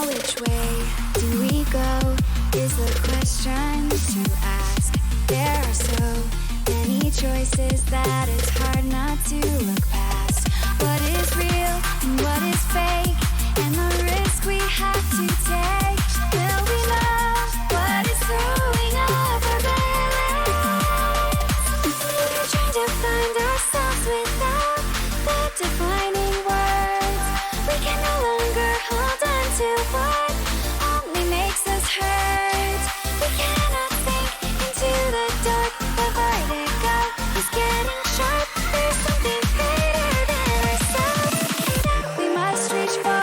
which way do we go is the question to ask. There are so many choices that it's hard not to look past. What is real and what is fake, and the risk we have to take. Will we love what is throwing up our balance? We're trying to find ourselves without the defining words. We can no longer hold on to what only makes us hurt. We cannot sink into the dark. The vertigo is getting sharp. There's something greater than ourselves that we must reach for.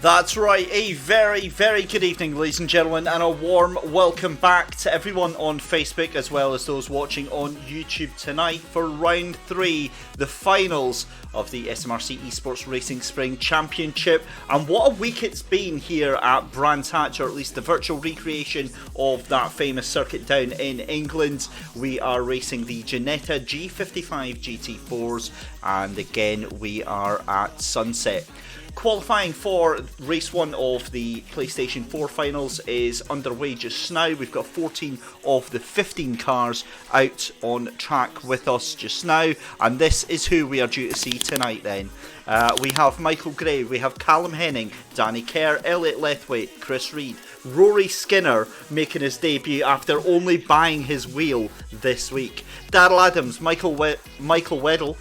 That's right, a very, very good evening, ladies and gentlemen, and a warm welcome back to everyone on Facebook as well as those watching on YouTube tonight for round 3, the finals of the SMRC eSports Racing Spring Championship. And what a week it's been here at Brands Hatch, or at least the virtual recreation of that famous circuit down in England. We are racing the Ginetta G55 GT4s, and again we are at sunset. Qualifying for race 1 of the PlayStation 4 finals is underway just now. We've got 14 of the 15 cars out on track with us just now, and this is who we are due to see tonight then. We have Michael Gray, we have Callum Henning, Danny Kerr, Elliot Lethwaite, Chris Reed, Rory Skinner making his debut after only buying his wheel this week, Darryl Adams, Michael Weddle,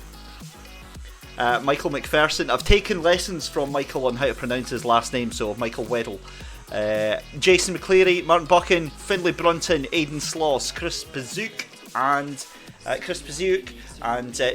Michael McPherson. I've taken lessons from Michael on how to pronounce his last name, so Michael Weddle. Jason McCleary, Martin Buchan, Finlay Brunton, Aidan Sloss, Chris Pazook and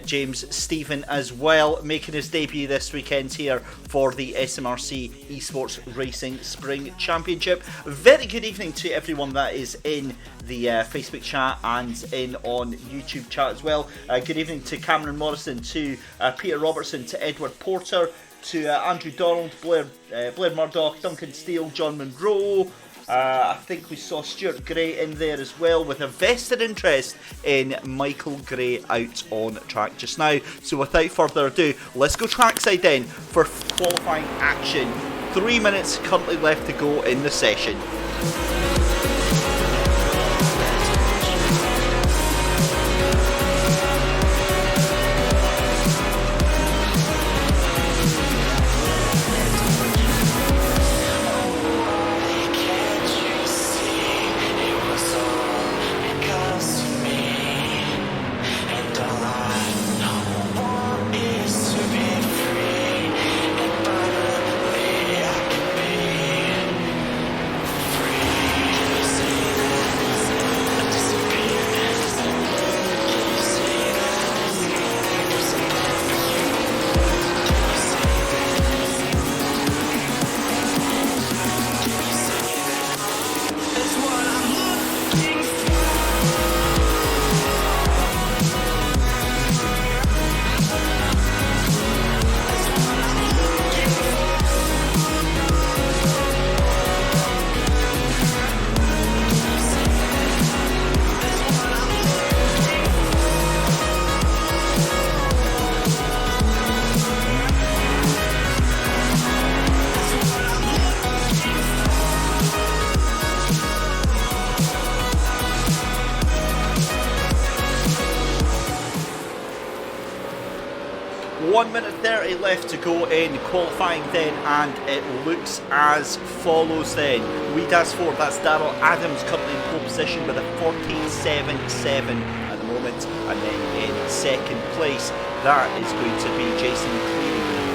James Stephen as well, making his debut this weekend here for the SMRC eSports Racing Spring Championship. Very good evening to everyone that is in the Facebook chat and in on YouTube chat as well. Good evening to Cameron Morrison, to Peter Robertson, to Edward Porter, to Andrew Donald, Blair Murdoch, Duncan Steele, John Monroe. I think we saw Stuart Gray in there as well, with a vested interest in Michael Gray out on track just now. So without further ado, let's go trackside then for qualifying action. 3 minutes currently left to go in the session. 1 minute 30 left to go in qualifying then, and it looks as follows then. Weedas 4, that's Daryl Adams currently in pole position with a 47.7 at the moment, and then in second place that is going to be Jason Cleary with a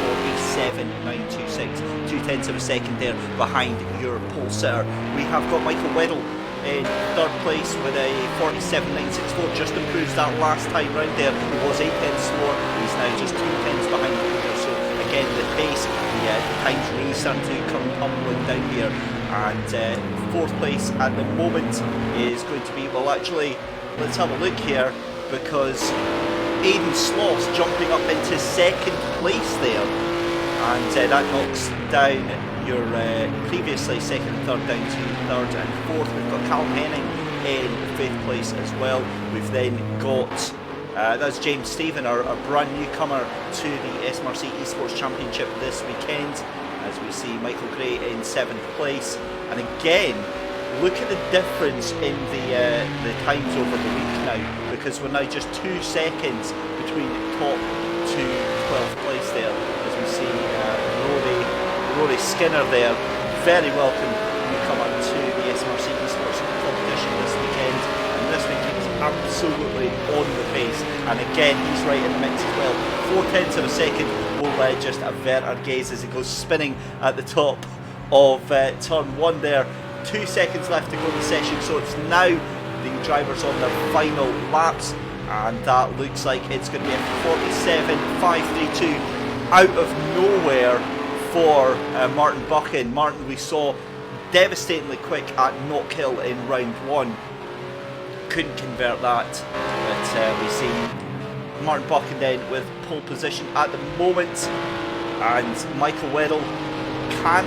47.926, 0.2 of a second there behind your pole sitter. We have got Michael Weddle in third place with a 47.964, just improves that last time round there. He was 8 tenths slower, he's now just 2 tenths behind the leader. So again, the pace, the time's really starting to come tumbling down here. And fourth place at the moment is going to be, well actually, let's have a look here, because Aidan Sloss jumping up into second place there, and that knocks down your previously second and third down to third and fourth. We've got Callum Henning in fifth place as well. We've then got that's James Stephen, our brand newcomer to the SMRC eSports Championship this weekend, as we see Michael Gray in seventh place. And again, look at the difference in the times over the week now, because we're now just 2 seconds between top to 12th place there, as we see Rory Skinner there, very welcome newcomer to the SMRC eSports competition this weekend, and this week he's absolutely on the pace, and again he's right in the mix as well. 0.4 of a second will just avert our gaze as he goes spinning at the top of turn 1 there. 2 seconds left to go in the session, so it's now the drivers on their final laps, and that looks like it's going to be a 47.532 out of nowhere for Martin Buchan. Martin, we saw devastatingly quick at Knockhill in round 1, couldn't convert that, but we see Martin Buchan then with pole position at the moment, and Michael Weddle can't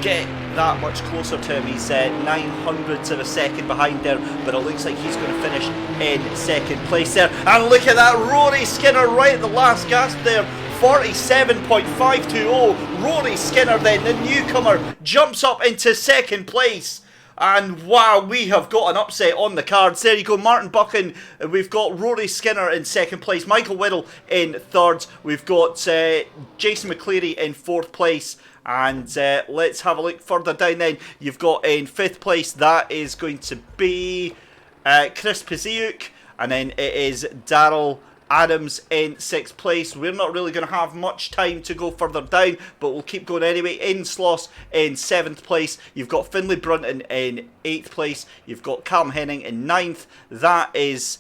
get that much closer to him. He's 900ths of a second behind there, but it looks like he's going to finish in second place there. And look at that, Rory Skinner right at the last gasp there, 47.520. Rory Skinner then, the newcomer, jumps up into second place. And wow, we have got an upset on the cards. There you go, Martin Buchan. We've got Rory Skinner in second place, Michael Weddle in third. We've got Jason McCleary in fourth place. And let's have a look further down then. You've got in fifth place, that is going to be Chris Paziuk. And then it is Daryl Adams in sixth place. We're not really going to have much time to go further down, but we'll keep going anyway. Aidan Sloss in seventh place. You've got Finlay Brunton in eighth place. You've got Callum Henning in ninth. That is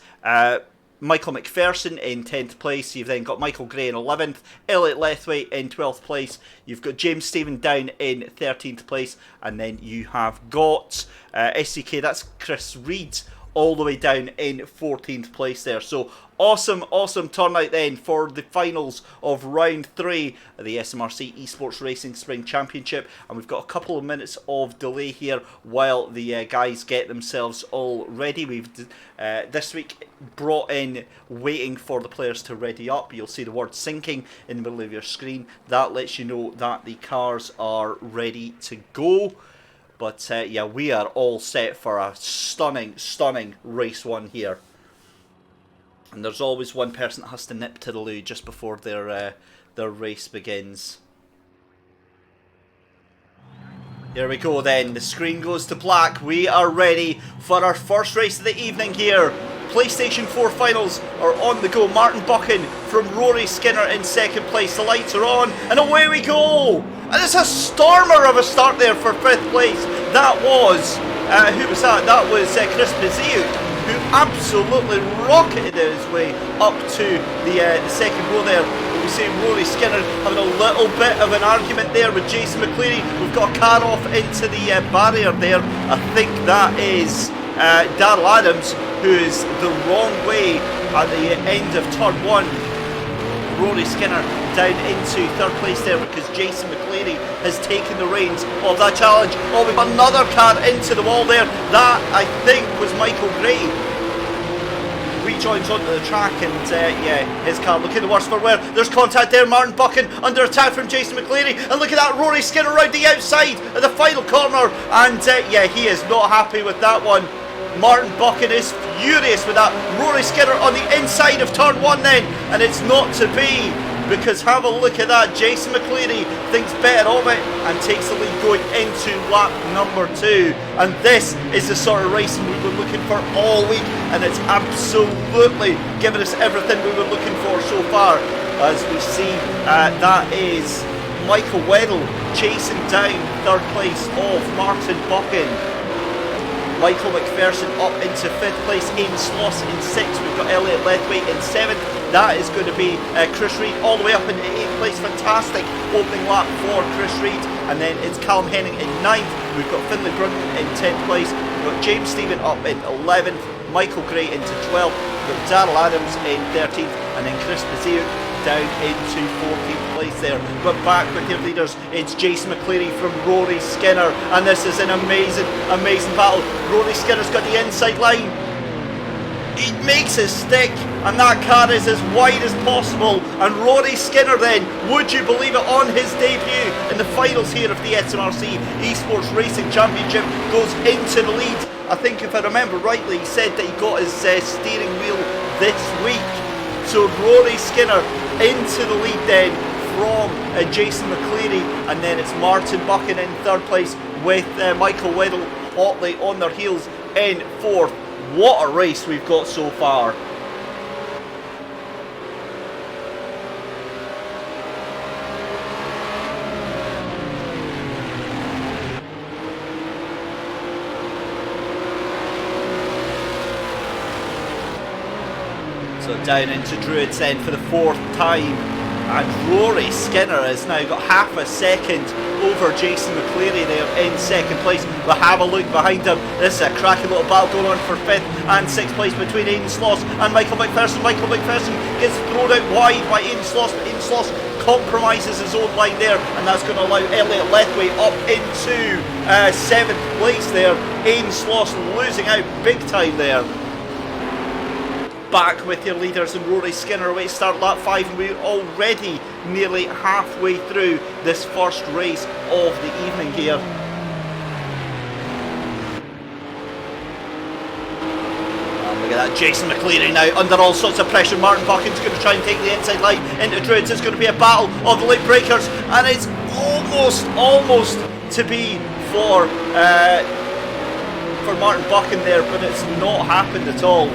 Michael McPherson in 10th place. You've then got Michael Gray in 11th, Elliot Lethwaite in 12th place. You've got James Stephen down in 13th place, and then you have got SCK, that's Chris Reed, all the way down in 14th place there. So awesome turnout then for the finals of round 3 of the SMRC Esports Racing Spring Championship, and we've got a couple of minutes of delay here while the guys get themselves all ready. We've this week brought in waiting for the players to ready up. You'll see the word sinking in the middle of your screen. That lets you know that the cars are ready to go. But yeah, we are all set for a stunning race 1 here. And there's always one person that has to nip to the loo just before their race begins. Here we go then, the screen goes to black. We are ready for our first race of the evening here. PlayStation 4 finals are on the go. Martin Buchan from Rory Skinner in second place. The lights are on and away we go. And it's a stormer of a start there for 5th place. That was, who was that? That was Chris Paziuk, who absolutely rocketed his way up to the second row there. We see Rory Skinner having a little bit of an argument there with Jason McCleary. We've got a car off into the barrier there. I think that is Daryl Adams, who is the wrong way at the end of turn 1. Rory Skinner down into 3rd place there because Jason McCleary has taken the reins of that challenge. Oh, we've got another car into the wall there. That, I think, was Michael Gray. Rejoins onto the track, and yeah, his car looking the worse for wear. There's contact there. Martin Buchan under attack from Jason McCleary, and look at that, Rory Skinner around the outside of the final corner, and yeah, he is not happy with that one. Martin Buchan is furious with that. Rory Skinner on the inside of turn 1 then, and it's not to be. because have a look at that. Jason McCleary thinks better of it and takes the lead going into lap number 2. And this is the sort of racing we were looking for all week, and it's absolutely given us everything we were looking for so far. As we see, that is Michael Weddle chasing down third place of Martin Buchan. Michael McPherson up into 5th place, Aidan Sloss in 6th. We've got Elliot Lethwaite in 7th. That is going to be Chris Reed all the way up into 8th place. Fantastic opening lap for Chris Reed. And then it's Callum Henning in 9th. We've got Finlay Brunton in 10th place. We've got James Stephen up in 11th. Michael Gray into 12th. We've got Darrell Adams in 13th. And then Chris Bazier down into 14th place there. But back with your leaders, it's Jason McCleary from Rory Skinner, and this is an amazing battle. Rory Skinner's got the inside line. He makes his stick, and that car is as wide as possible. And Rory Skinner then, would you believe it, on his debut in the finals here of the SMRC eSports Racing Championship, goes into the lead. I think if I remember rightly, he said that he got his steering wheel this week. So Rory Skinner into the lead then from Jason McCleary, and then it's Martin Buchan in 3rd place with Michael Weddle hotly on their heels in 4th. What a race we've got so far. So down into Druids then for the 4th time, and Rory Skinner has now got half a second over Jason McCleary there in 2nd place. We'll have a look behind him. This is a cracking little battle going on for 5th and 6th place between Aidan Sloss and Michael McPherson. Michael McPherson gets thrown out wide by Aidan Sloss, but Aidan Sloss compromises his own line there, and that's going to allow Elliot Lethwaite up into 7th place there. Aidan Sloss losing out big time there. Back with your leaders, and Rory Skinner away to start lap 5, and we're already nearly halfway through this first race of the evening here. And look at that, Jason McCleary now under all sorts of pressure. Martin Buchan's going to try and take the inside line into Druids. It's going to be a battle of the late breakers, and it's almost to be for Martin Buchan there, but it's not happened at all.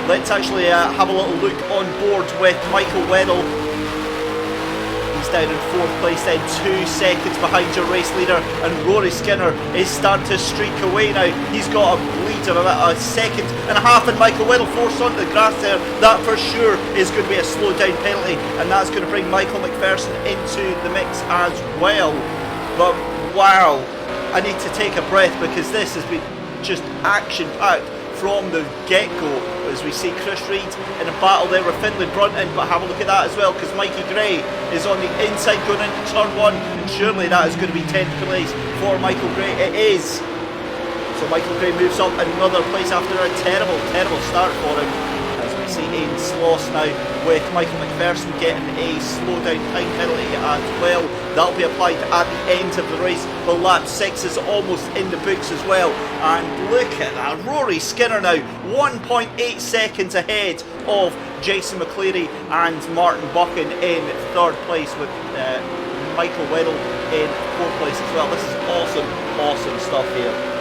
Let's actually have a little look on board with Michael Weddle. He's down in 4th place then, 2 seconds behind your race leader, and Rory Skinner is starting to streak away now. He's got a lead of about a second and a half, and Michael Weddle forced onto the grass there. That for sure is going to be a slow down penalty, and that's going to bring Michael McPherson into the mix as well. But wow, I need to take a breath because this has been just action packed from the get-go, as we see Chris Reed in a battle there with Finlay Brunton. But have a look at that as well, because Mikey Gray is on the inside going into turn 1, and surely that is going to be 10th place for Michael Gray. It is. So Michael Gray moves up another place after a terrible start for him. As we see Aidan Sloss now with Michael McPherson getting a slow down time penalty as well. That'll be applied at the end of the race. But lap 6 is almost in the books as well. And look at that, Rory Skinner now 1.8 seconds ahead of Jason McCleary and Martin Buchan in 3rd place, with Michael Weddle in 4th place as well. This is awesome stuff here.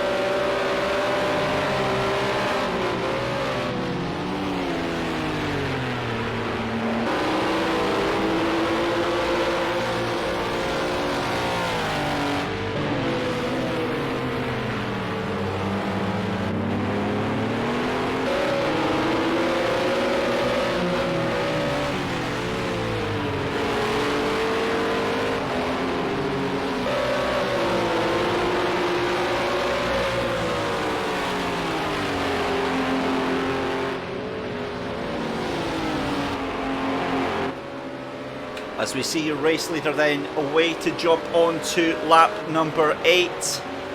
As we see your race leader then away to jump on to lap number 8.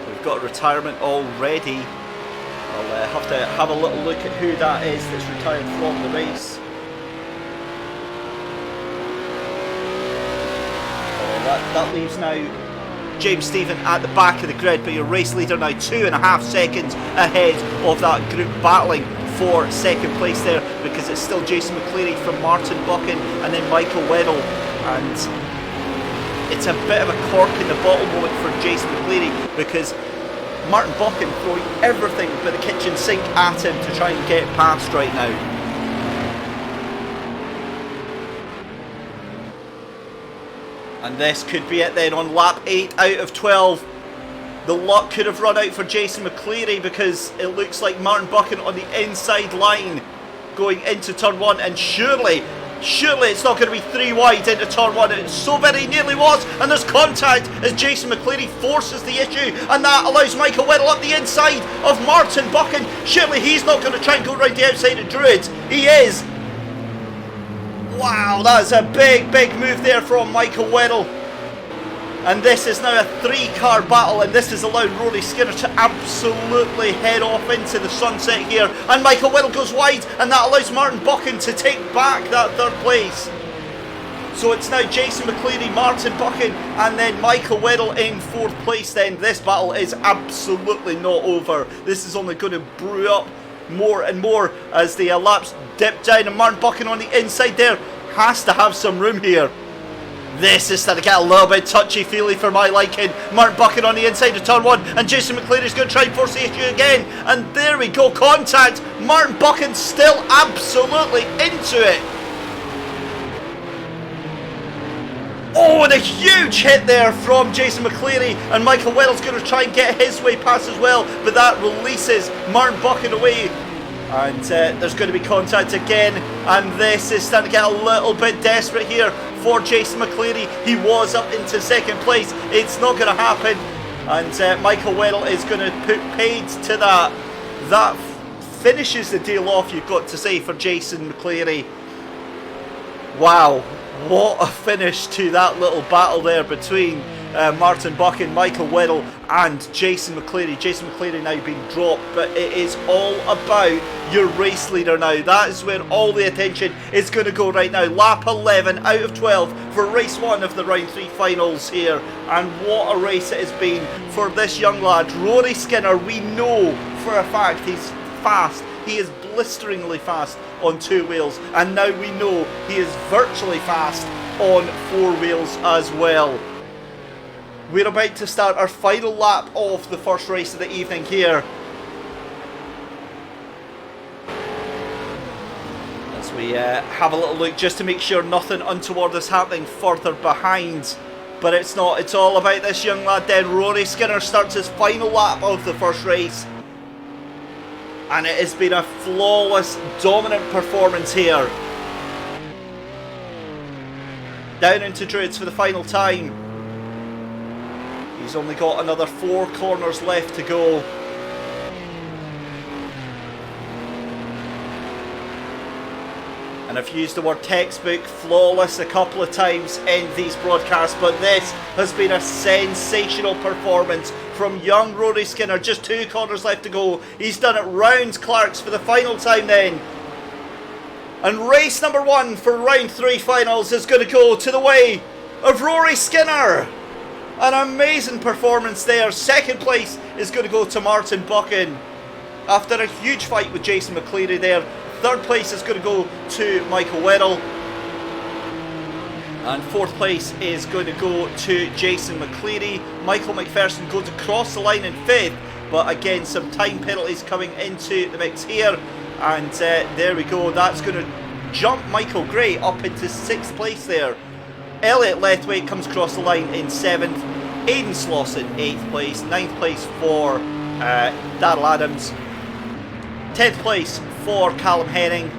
We've got a retirement already. I'll have to have a little look at who that is that's retired from the race. That leaves now James Stephen at the back of the grid, but your race leader now 2.5 seconds ahead of that group battling for second place there, because it's still Jason McCleary from Martin Buchan and then Michael Weddle. And it's a bit of a cork in the bottle moment for Jason McCleary, because Martin Buchan throwing everything but the kitchen sink at him to try and get past right now. And this could be it then on lap 8 out of 12. The luck could have run out for Jason McCleary, because it looks like Martin Buchan on the inside line going into turn 1, and surely it's not going to be 3 wide into turn 1. It so very nearly was, and there's contact as Jason McCleary forces the issue, and that allows Michael Weddle up the inside of Martin Buchan. Surely he's not going to try and go round the outside of Druids. He is. Wow, that's a big move there from Michael Weddle. And this is now a 3-car battle, and this has allowed Rory Skinner to absolutely head off into the sunset here. And Michael Weddle goes wide, and that allows Martin Buchan to take back that 3rd place. So it's now Jason McCleary, Martin Buchan, and then Michael Weddle in 4th place then. This battle is absolutely not over. This is only going to brew up more and more as the laps dip down, and Martin Buchan on the inside there has to have some room here. This is starting to get a little bit touchy-feely for my liking. Martin Buchan on the inside of turn 1, and Jason McCleary is going to try and force the issue again. And there we go, contact. Martin Buchan still absolutely into it. Oh, and a huge hit there from Jason McCleary, and Michael Weddle's going to try and get his way past as well, but that releases Martin Buchan away. And there's going to be contact again, and this is starting to get a little bit desperate here for Jason McCleary. He was up into 2nd place. It's not going to happen, and Michael Weddle is going to put paid to that. That finishes the deal off, you've got to say, for Jason McCleary. Wow, what a finish to that little battle there between Martin Buchan, Michael Weddle and Jason McCleary. Jason McCleary now being dropped, but it is all about your race leader now. That is where all the attention is going to go right now. Lap 11 out of 12 for race 1 of the round 3 finals here, and what a race it has been for this young lad. Rory Skinner, we know for a fact he's fast. He is blisteringly fast on 2 wheels, and now we know he is virtually fast on 4 wheels as well. We're about to start our final lap of the first race of the evening here, as we have a little look just to make sure nothing untoward is happening further behind. But it's not. It's all about this young lad then. Rory Skinner starts his final lap of the first race, and it has been a flawless, dominant performance here. Down into Druids for the final time. He's only got another 4 corners left to go. And I've used the word textbook, flawless a couple of times in these broadcasts, but this has been a sensational performance from young Rory Skinner. Just 2 corners left to go. He's done it round Clark's for the final time then. And race number 1 for round 3 finals is going to go to the way of Rory Skinner. An amazing performance there. 2nd place is going to go to Martin Buchan after a huge fight with Jason McCleary there. 3rd place is going to go to Michael Weddle. And 4th place is going to go to Jason McCleary. Michael McPherson goes across the line in 5th, but again some time penalties coming into the mix here. And there we go. That's going to jump Michael Gray up into 6th place there. Elliot Lethwaite comes across the line in 7th. Aidan Slauson 8th place. 9th place for Darrell Adams. 10th place for Callum Henning.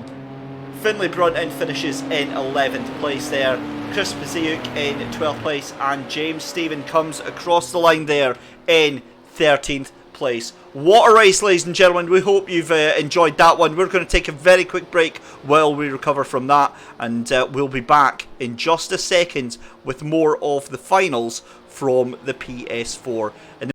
Finlay Brunton finishes in 11th place there. Chris Paziuk in 12th place, and James Stephen comes across the line there in 13th place. What a race, ladies and gentlemen. We hope you've enjoyed that one. We're going to take a very quick break while we recover from that, and we'll be back in just a second with more of the finals from the PS4.